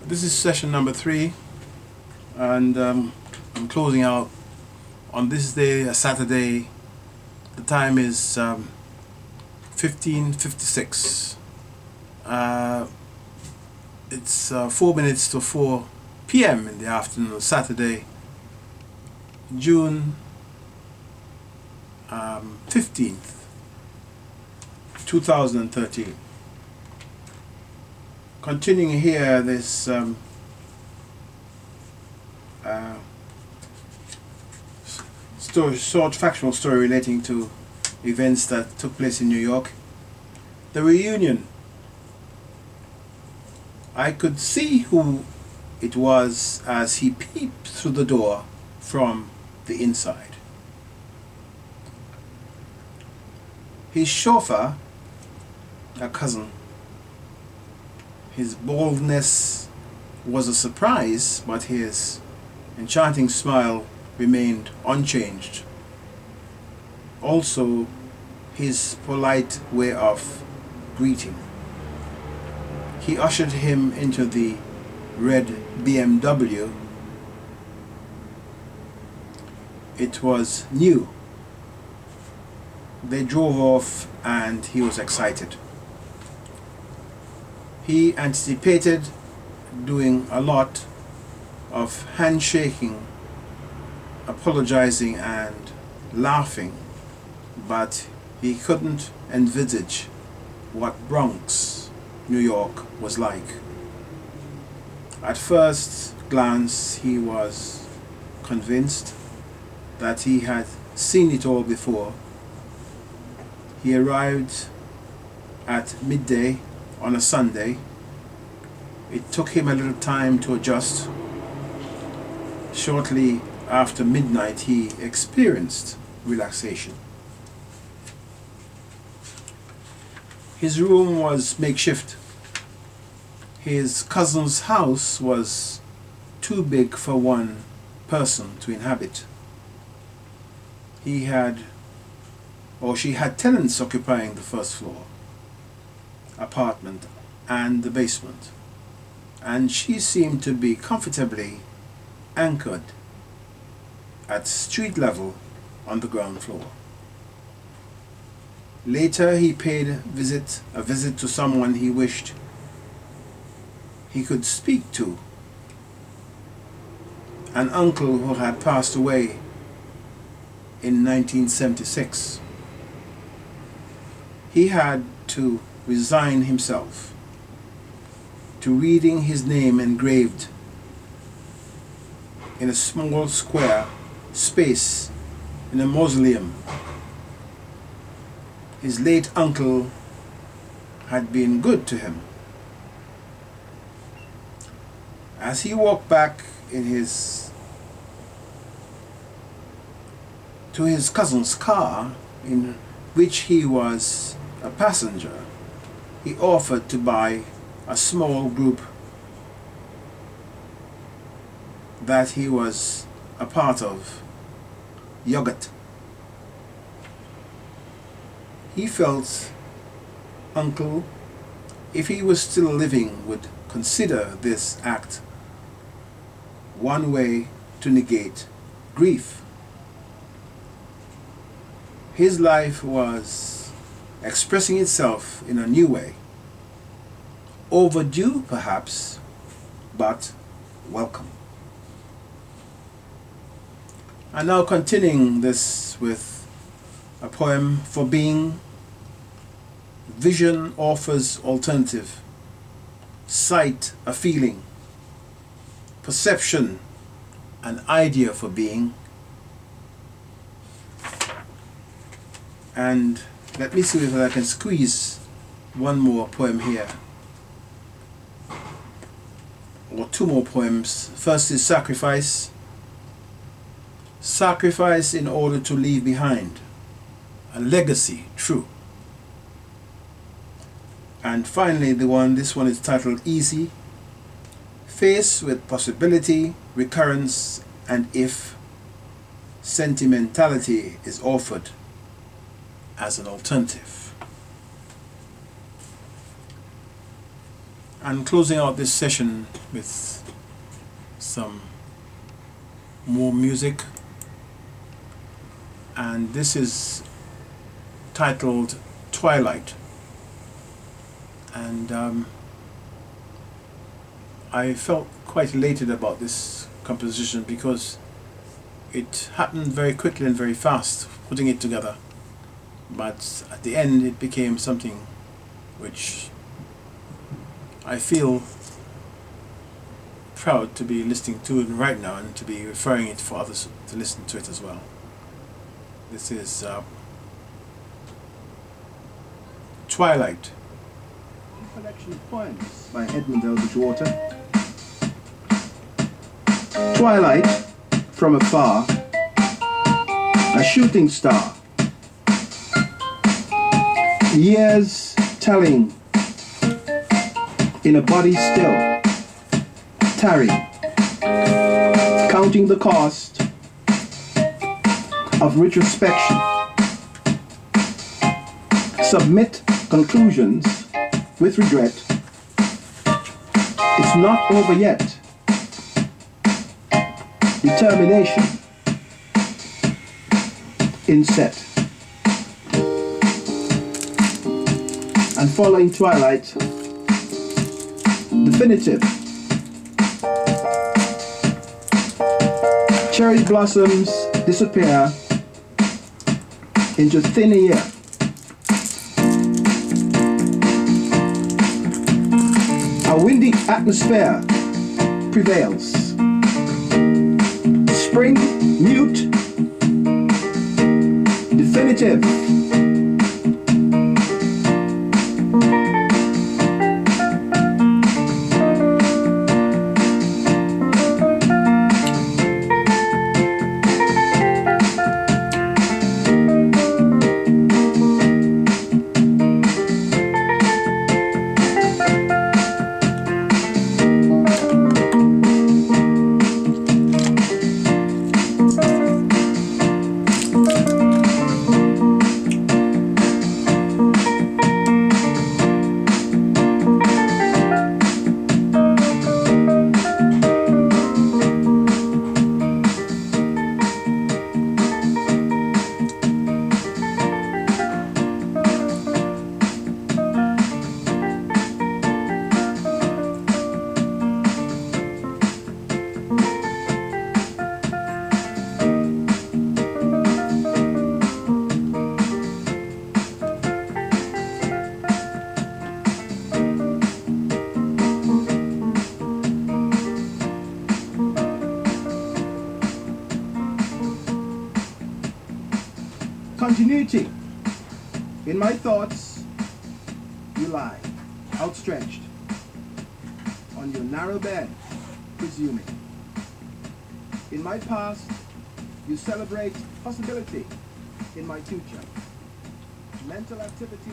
This is session number 3, and I'm closing out on this day, a Saturday. The time is 15:56. It's 4 minutes to 4 p.m. in the afternoon, Saturday, June 15th, 2013. Continuing here, this short factual story relating to events that took place in New York. The reunion. I could see who it was as he peeped through the door from the inside. His chauffeur, a cousin. His baldness was a surprise, but his enchanting smile remained unchanged. Also, his polite way of greeting. He ushered him into the red BMW. It was new. They drove off and he was excited. He anticipated doing a lot of handshaking, apologizing and laughing, but he couldn't envisage what Bronx, New York was like. At first glance he was convinced that he had seen it all before. He arrived at midday on a Sunday. It took him a little time to adjust. Shortly after midnight he experienced relaxation. His room was makeshift. His cousin's house was too big for one person to inhabit. He had, or she had, tenants occupying the first floor apartment and the basement, and she seemed to be comfortably anchored at street level on the ground floor. Later he paid a visit to someone he wished he could speak to, an uncle who had passed away in 1976. He had to resign himself to reading his name engraved in a small square space in a mausoleum. His late uncle had been good to him. As he walked back to his cousin's car, in which he was a passenger, he offered to buy a small group that he was a part of yogurt. He felt uncle, if he was still living, would consider this act one way to negate grief. His life was expressing itself in a new way. Overdue, perhaps, but welcome. And now continuing this with a poem for being. Vision offers alternative. Sight a feeling. Perception an idea for being. And let me see if I can squeeze one more poem here, or two more poems. First is Sacrifice. Sacrifice in order to leave behind a legacy true. And finally this one is titled Easy. Faced with possibility, recurrence, and if sentimentality is offered as an alternative. and closing out this session with some more music, and this is titled Twilight, and I felt quite elated about this composition because it happened very quickly and very fast putting it together, but at the end it became something which I feel proud to be listening to it right now and to be referring it for others to listen to it as well. This is Twilight. Collection of poems by Edmund Eldridge Water. Twilight, from afar, a shooting star. Years telling, in a body still, tarry, counting the cost of retrospection. Submit conclusions with regret. It's not over yet. Determination inset. And following Twilight, definitive. Cherry blossoms disappear into thin air. A windy atmosphere prevails. Spring, mute, definitive. Continuity. In my thoughts, you lie, outstretched on your narrow bed, presuming. In my past, you celebrate possibility in my future. Mental activity